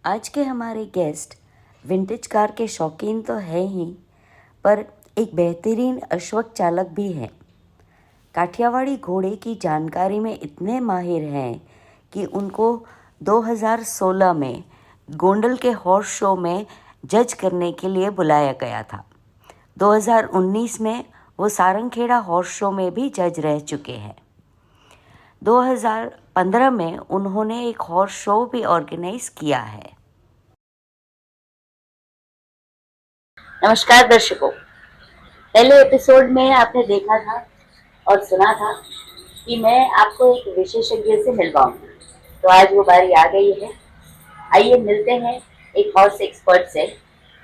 आज के हमारे गेस्ट विंटेज कार के शौकीन तो हैं ही, पर एक बेहतरीन अश्वक चालक भी हैं। काठियावाड़ी घोड़े की जानकारी में इतने माहिर हैं कि उनको 2016 में गोंडल के हॉर्स शो में जज करने के लिए बुलाया गया था। 2019 में वो सारंगखेड़ा हॉर्स शो में भी जज रह चुके हैं। 2015 में उन्होंने एक हॉर्स शो भी ऑर्गेनाइज किया है। नमस्कार दर्शकों, पहले एपिसोड में आपने देखा था और सुना था कि मैं आपको एक विशेषज्ञ से मिलवाऊंगी, तो आज वो बारी आ गई है। आइए मिलते हैं एक हॉर्स एक्सपर्ट से,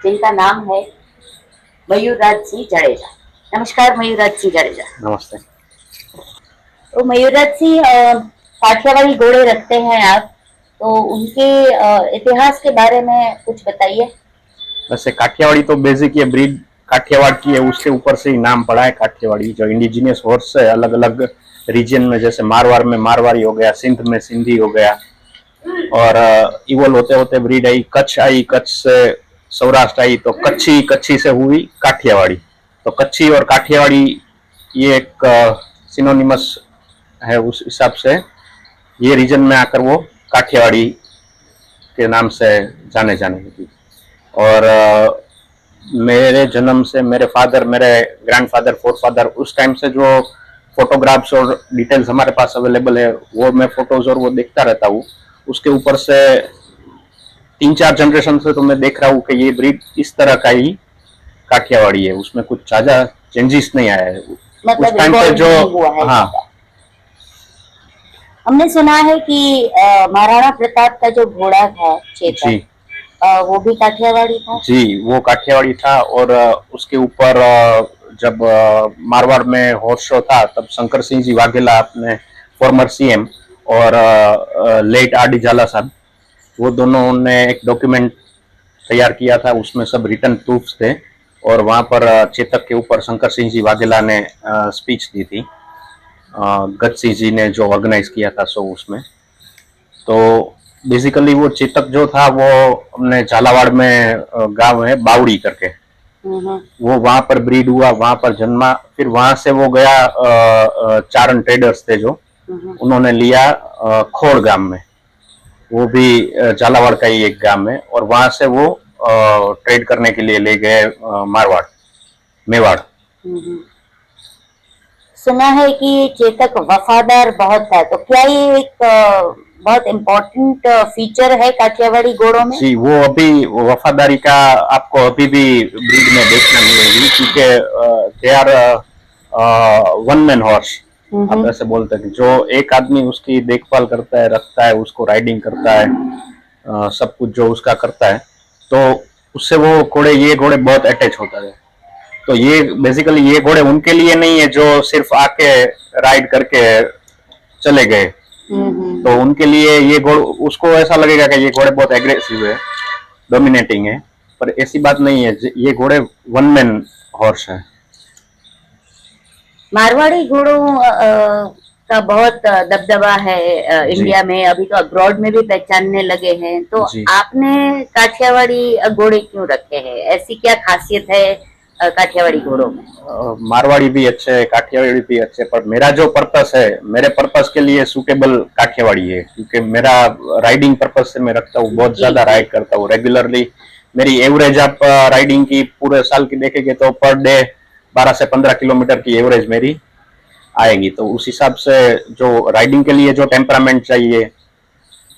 जिनका नाम है मयूरराज सिंह जडेजा। नमस्कार मयूरराज सिंह जडेजा। नमस्ते। तो मयूरराज सिंह, काठियावाड़ी घोड़े रखते हैं आप, तो उनके इतिहास के बारे में कुछ बताइए। वैसे काठियावाड़ी तो बेसिक ये ब्रीड काठियावाड़ की है, उसके ऊपर से ही नाम पड़ा है काठियावाड़ी। जो इंडिजिनियस हॉर्स है अलग अलग रीजन में, जैसे मारवाड़ में मारवाड़ी हो गया, सिंध में सिंधी हो गया, और इवोल्व होते होते ब्रीड आई, कच्छ आई, कच्छ से सौराष्ट्र आई, तो कच्छी, कच्छी से हुई काठियावाड़ी। तो कच्छी और काठियावाड़ी ये एक सिनोनिमस है, उस हिसाब से ये रीजन में आकर वो काठियावाड़ी के नाम से जाने लगी। और मेरे जन्म से मेरे फादर, मेरे ग्रैंडफादर, फोरफादर, उस टाइम से जो फोटोग्राफ्स और डिटेल्स हमारे पास अवेलेबल है, वो मैं फोटोज और वो देखता रहता हूँ। उसके ऊपर से 3-4 जनरेशन से तो मैं देख रहा हूँ कि ये ब्रीड इस तरह का ही काठियावाड़ी है, उसमें कुछ ज्यादा चेंजेस नहीं आया है। मतलब उस टाइम पे जो हाँ, हमने सुना है कि महाराणा प्रताप का जो घोड़ा था चेतक, वो भी काठियावाड़ी था। जी, वो काठियावाड़ी था। और उसके ऊपर जब मारवाड़ में हॉर्स शो था, तब शंकर सिंह जी वाघेला, अपने फॉर्मर सीएम, और लेट आर डी झाला साहब, वो दोनों ने एक डॉक्यूमेंट तैयार किया था, उसमें सब रिटर्न प्रूफ्स थे। और वहां पर चेतक के ऊपर शंकर सिंह जी वाघेला ने स्पीच दी थी। गज सिंह जी ने जो ऑर्गेनाइज किया था शो, उसमें तो बेसिकली वो चेतक जो था वो अपने झालावाड़ में गांव है बावड़ी करके, वो वहां पर ब्रीड हुआ, वहां पर जन्मा। फिर वहां से वो गया, चारण ट्रेडर्स थे जो, उन्होंने लिया खोड़ गांव में, वो भी झालावाड़ का ही एक गांव है, और वहां से वो ट्रेड करने के लिए ले गए मारवाड़, मेवाड़। सुना है कि चेतक वफादार बहुत था, तो क्या ये एक बहुत इम्पोर्टेंट फीचर है काठियावाड़ी घोड़ों में? जी, वो अभी वफादारी का आपको अभी भी ब्रीड में देखना मिलेगी, क्योंकि they are one man horse, आप ऐसे बोलते हैं, जो एक आदमी उसकी देखभाल करता है, रखता है, उसको राइडिंग करता है, सब कुछ जो उसका करता है, तो उससे वो घोड़े, ये घोड़े बहुत अटैच होता है। तो ये बेसिकली ये घोड़े उनके लिए नहीं है जो सिर्फ आके राइड करके चले गए, तो उनके लिए ये घोड़े, उसको ऐसा लगेगा कि ये घोड़े बहुत एग्रेसिव है, डोमिनेटिंग है, पर ऐसी बात नहीं है। ये घोड़े वन मैन हॉर्स है। मारवाड़ी घोड़ों का बहुत दबदबा है इंडिया में, अभी तो अब्रॉड में भी पहचानने लगे हैं। तो आपने काठियावाड़ी घोड़े क्यों रखे हैं? ऐसी क्या खासियत है काठियावाड़ी घोड़ों में? मारवाड़ी भी अच्छे है, काठियावाड़ी भी अच्छे, पर मेरा जो पर्पस है, मेरे पर्पस के लिए सूटेबल काठियावाड़ी है, क्योंकि मेरा राइडिंग पर्पस से मैं रखता हूँ, बहुत ज्यादा राइड करता हूँ रेगुलरली। मेरी एवरेज आप राइडिंग की पूरे साल की देखेंगे तो पर डे 12 से 15 किलोमीटर की एवरेज मेरी आएगी। तो उस हिसाब से जो राइडिंग के लिए जो टेम्परामेंट चाहिए,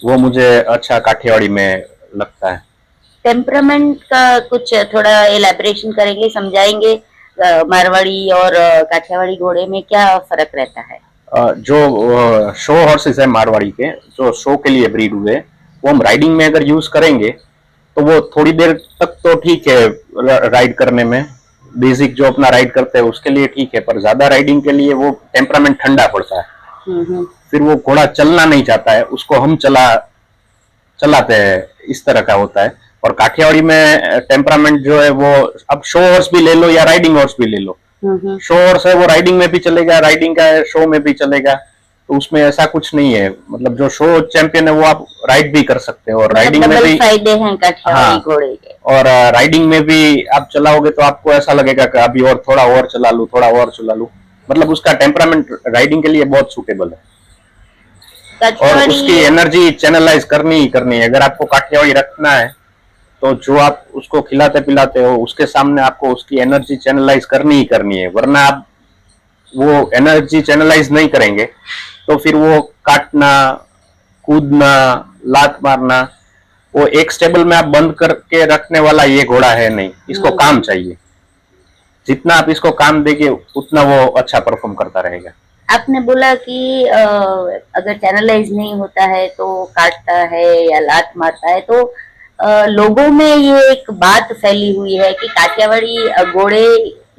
वो मुझे अच्छा काठियावाड़ी में लगता है। टेम्परामेंट का कुछ थोड़ा एलैबोरेशन करेंगे, समझाएंगे मारवाड़ी और काठियावाड़ी घोड़े में क्या फर्क रहता है? जो शो हॉर्सेस है मारवाड़ी के, जो शो के लिए ब्रीड हुए, वो हम राइडिंग में अगर यूज करेंगे तो वो थोड़ी देर तक तो ठीक है राइड करने में, बेसिक जो अपना राइड करते हैं उसके लिए ठीक है, पर ज्यादा राइडिंग के लिए वो टेम्परामेंट ठंडा पड़ता है। फिर वो घोड़ा चलना नहीं चाहता है, उसको हम चलाते हैं, इस तरह का होता है। और काठियावाड़ी में टेम्परामेंट जो है वो, अब शो हॉर्स भी ले लो या राइडिंग हॉर्स भी ले लो, शो हॉर्स है वो राइडिंग में भी चलेगा, राइडिंग का है शो में भी चलेगा, तो उसमें ऐसा कुछ नहीं है, मतलब जो शो चैंपियन है वो आप राइड भी कर सकते हो, और राइडिंग में डबल भी फायदे हैं काठियावाड़ी हाँ, घोड़े के। और राइडिंग में भी आप चलाओगे तो आपको ऐसा लगेगा कि अभी और थोड़ा और चला लूं, थोड़ा और चला लूं, मतलब उसका टेम्परामेंट राइडिंग के लिए बहुत सूटेबल है। और उसकी एनर्जी चैनलाइज करनी ही करनी है। अगर आपको काठियावाड़ी रखना है तो जो आप उसको खिलाते पिलाते हो उसके सामने आपको उसकी एनर्जी चैनलाइज करनी ही करनी है, वरना आप वो एनर्जी चैनलाइज नहीं करेंगे तो फिर वो काटना, कूदना, लात मारना, वो एक स्टेबल में आप बंद करके रखने वाला ये घोड़ा है नहीं। इसको काम चाहिए, जितना आप इसको काम देंगे उतना वो अच्छा परफॉर्म करता रहेगा। आपने बोला कि अगर चैनलाइज नहीं होता है तो काटता है या लात मारता है, तो लोगों में ये एक बात फैली हुई है कि काठियावाड़ी घोड़े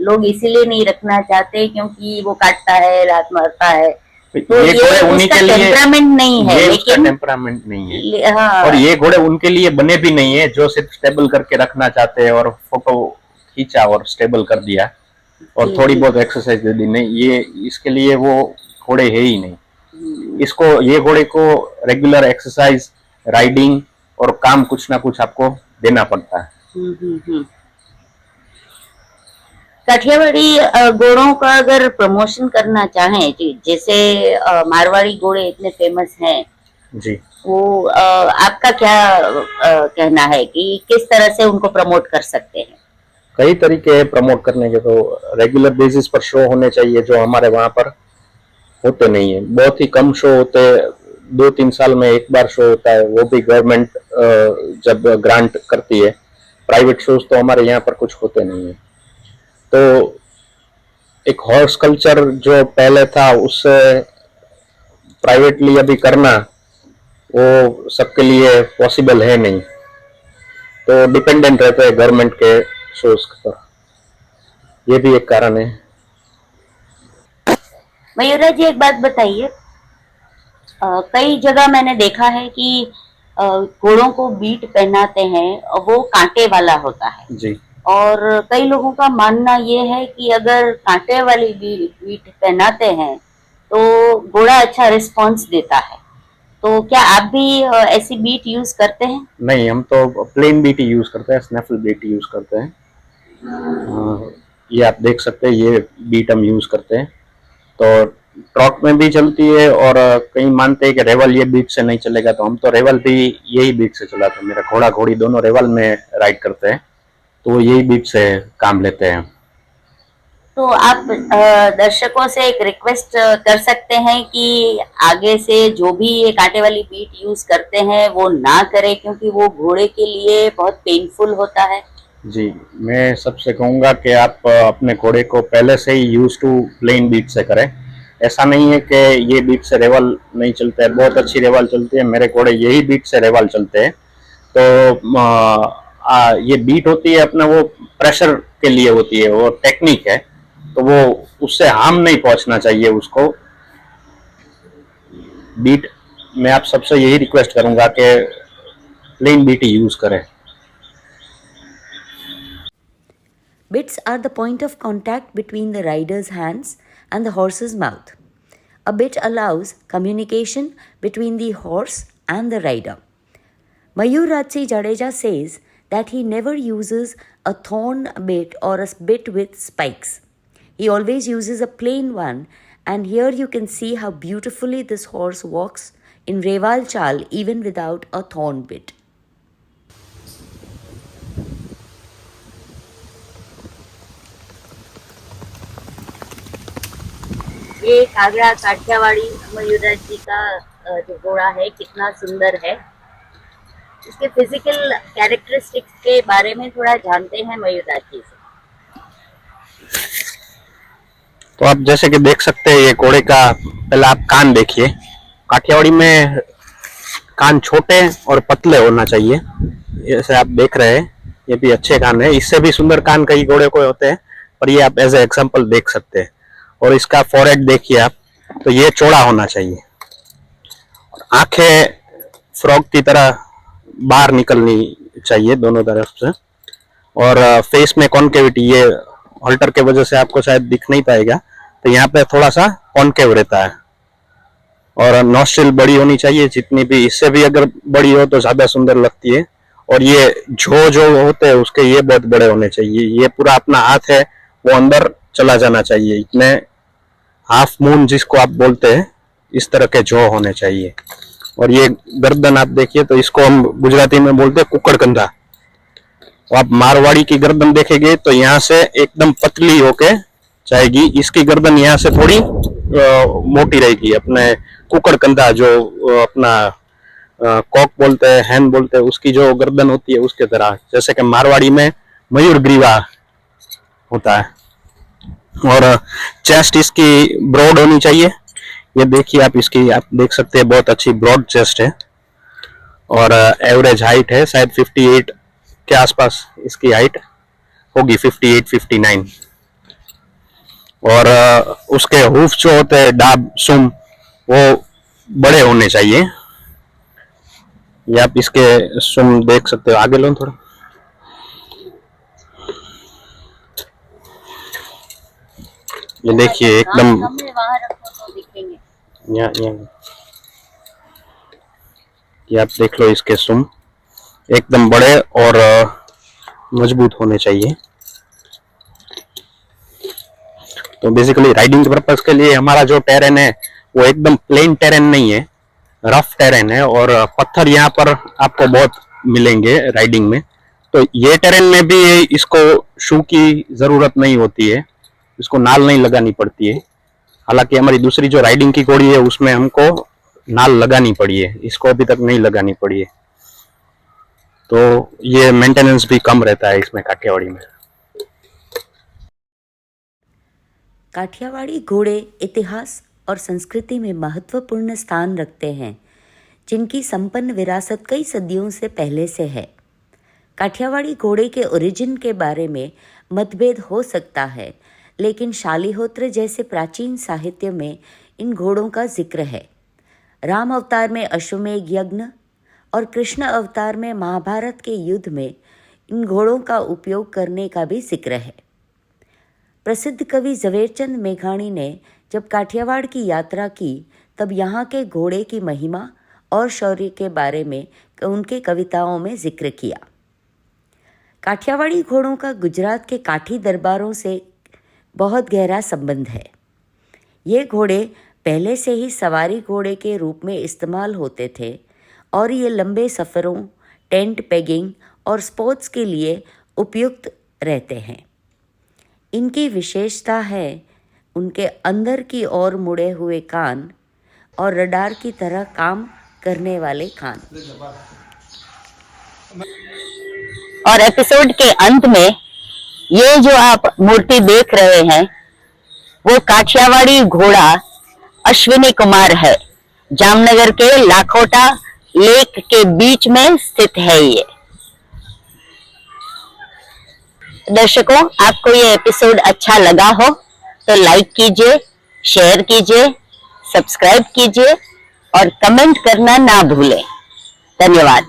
लोग इसीलिए नहीं रखना चाहते क्योंकि वो काटता है, लात मारता है। तो ये घोड़े उन्हीं के लिए टेम्परामेंट नहीं है, ये लेकिन टेम्परामेंट नहीं है। हाँ, और ये घोड़े उनके लिए बने भी नहीं है जो सिर्फ स्टेबल करके रखना चाहते हैं और फोटो खींचा और स्टेबल कर दिया और थोड़ी बहुत एक्सरसाइज दे दी, नहीं, ये इसके लिए वो घोड़े है ही नहीं। इसको, ये घोड़े को रेगुलर एक्सरसाइज, राइडिंग और काम कुछ ना कुछ आपको देना पड़ता है। काठियावाड़ी घोड़ों का अगर प्रमोशन करना चाहें, जैसे मारवाड़ी घोड़े इतने फेमस हैं जी, वो आपका क्या कहना है कि किस तरह से उनको प्रमोट कर सकते हैं? कई तरीके हैं प्रमोट करने के, तो रेगुलर बेसिस पर शो होने चाहिए जो हमारे वहां पर होते नहीं है। बहुत ही कम शो होते हैं, 2-3 साल में एक बार शो होता है, वो भी गवर्नमेंट जब ग्रांट करती है। प्राइवेट शोज तो हमारे यहाँ पर कुछ होते नहीं है। तो एक हॉर्स कल्चर जो पहले था उससे प्राइवेटली अभी करना वो सबके लिए पॉसिबल है नहीं, तो डिपेंडेंट रहते हैं गवर्नमेंट के शोज पर, ये भी एक कारण है। मयूरा जी, एक बात बताइए, कई जगह मैंने देखा है कि घोड़ों को बीट पहनाते हैं और वो कांटे वाला होता है जी, और कई लोगों का मानना ये है कि अगर कांटे वाली बीट पहनाते हैं तो घोड़ा अच्छा रिस्पॉन्स देता है। तो क्या आप भी ऐसी बीट यूज करते हैं? नहीं, हम तो प्लेन बीट यूज करते हैं, स्नैफल बीट यूज करते हैं। ये आप देख सकते हैं, ये बीट हम यूज करते हैं। तो ट्रॉट में भी चलती है और कहीं मानते हैं कि रेवल ये बीट से नहीं चलेगा, तो हम तो रेवल भी यही बीट से चलाते हैं। मेरा घोड़ा घोड़ी दोनों रेवल में राइड करते हैं, तो वो यही बीट से काम लेते हैं। तो आप दर्शकों से एक रिक्वेस्ट कर सकते हैं कि आगे से जो भी ये कांटे वाली बीट यूज करते हैं वो ना करें, क्योंकि वो घोड़े के लिए बहुत पेनफुल होता है। जी, मैं सबसे कहूँगा कि आप अपने घोड़े को पहले से ही यूज टू प्लेन बीट से करें। ऐसा नहीं है कि ये बीट से रेवल नहीं चलते हैं, बहुत अच्छी रेवल चलती है, मेरे घोड़े यही बीट से रेवल चलते हैं। तो ये बीट होती है अपना, वो प्रेशर के लिए होती है, वो टेक्निक है, तो वो उससे हार्म नहीं पहुंचना चाहिए उसको। बीट मैं आप सबसे यही रिक्वेस्ट करूंगा कि प्लेन बीट ही यूज करें। Bits are the point of contact between the rider's hands and the horse's mouth. A bit allows communication between the horse and the rider. Mayur Rajsi Jadeja says that he never uses a thorn bit or a bit with spikes. He always uses a plain one, and here you can see how beautifully this horse walks in Reval Chal even without a thorn bit. ये कागड़ा काठियावाड़ी मयूराज जी का जो घोड़ा है कितना सुंदर है। इसके physical characteristics के बारे में थोड़ा जानते हैं मयूराज जी से। तो आप जैसे कि देख सकते हैं, ये घोड़े का पहले आप कान देखिए। काठियावाड़ी में कान छोटे और पतले होना चाहिए, जैसे आप देख रहे हैं, ये भी अच्छे कान है। इससे भी सुंदर कान कई घोड़े को होते हैं, पर ये आप एज ए एग्जाम्पल देख सकते हैं। और इसका फोरहेड देखिए आप, तो ये चौड़ा होना चाहिए। आंखें फ्रॉग की तरह बाहर निकलनी चाहिए दोनों तरफ से, और फेस में कॉन्केविटी, ये हॉल्टर के वजह से आपको शायद दिख नहीं पाएगा, तो यहाँ पे थोड़ा सा कॉन्केव रहता है। और नॉस्ट्रिल बड़ी होनी चाहिए जितनी भी, इससे भी अगर बड़ी हो तो ज्यादा सुंदर लगती है। और ये जो होते हैं उसके ये बहुत बड़े होने चाहिए। ये पूरा अपना हाथ है वो अंदर चला जाना चाहिए, इतने हाफ मून जिसको आप बोलते हैं इस तरह के जो होने चाहिए। और ये गर्दन आप देखिए तो इसको हम गुजराती में बोलते हैं कुकड़ कंधा। आप मारवाड़ी की गर्दन देखेंगे तो यहाँ से एकदम पतली होके जाएगी, इसकी गर्दन यहाँ से थोड़ी मोटी रहेगी। अपने कुकड़ कंधा जो अपना कॉक बोलते हैं, हैन बोलते हैं, उसकी जो गर्दन होती है उसके तरह, जैसे कि मारवाड़ी में मयूर ग्रीवा होता है। और चेस्ट इसकी ब्रॉड होनी चाहिए। ये देखिए आप, इसकी आप देख सकते हैं बहुत अच्छी ब्रॉड चेस्ट है। और एवरेज हाइट है शायद 58 के आसपास इसकी हाइट होगी, 58-59। और उसके हूफ जो होते हैं, डाब सुम, वो बड़े होने चाहिए। ये आप इसके सुम देख सकते हो। आगे लो थोड़ा। ये देखिए एकदम वहां रखो तो दिखेंगे। ये आप देख लो, इसके सुम एकदम बड़े और मजबूत होने चाहिए। तो बेसिकली राइडिंग के पर्पज के लिए हमारा जो टेरेन है वो एकदम प्लेन टेरेन नहीं है, रफ टेरेन है। और पत्थर यहाँ पर आपको बहुत मिलेंगे राइडिंग में। तो ये टेरेन में भी इसको शू की जरूरत नहीं होती है, इसको नाल नहीं लगानी पड़ती है। हालांकि हमारी दूसरी जो राइडिंग की घोड़ी है उसमें हमको नाल लगानी पड़ी है, इसको अभी तक नहीं लगानी पड़ी है। तो ये मेंटेनेंस भी कम रहता है इसमें काठियावाड़ी में। काठियावाड़ी घोड़े इतिहास और संस्कृति में महत्वपूर्ण स्थान रखते हैं, जिनकी संपन्न विरासत कई सदियों से पहले से है। काठियावाड़ी घोड़े के ओरिजिन के बारे में मतभेद हो सकता है, लेकिन शालिहोत्र जैसे प्राचीन साहित्य में इन घोड़ों का जिक्र है। राम अवतार में अश्वमेध यज्ञ और कृष्ण अवतार में महाभारत के युद्ध में इन घोड़ों का उपयोग करने का भी जिक्र है। प्रसिद्ध कवि झवेरचंद मेघाणी ने जब काठियावाड़ की यात्रा की तब यहाँ के घोड़े की महिमा और शौर्य के बारे में उनके कविताओं में जिक्र किया। काठियावाड़ी घोड़ों का गुजरात के काठी दरबारों से बहुत गहरा संबंध है। ये घोड़े पहले से ही सवारी घोड़े के रूप में इस्तेमाल होते थे और ये लंबे सफ़रों, टेंट पेगिंग और स्पोर्ट्स के लिए उपयुक्त रहते हैं। इनकी विशेषता है उनके अंदर की ओर मुड़े हुए कान और रडार की तरह काम करने वाले कान। और एपिसोड के अंत में ये जो आप मूर्ति देख रहे हैं वो काठियावाड़ी घोड़ा अश्विनी कुमार है। जामनगर के लाखोटा लेक के बीच में स्थित है ये। दर्शकों, आपको ये एपिसोड अच्छा लगा हो तो लाइक कीजिए, शेयर कीजिए, सब्सक्राइब कीजिए और कमेंट करना ना भूलें। धन्यवाद।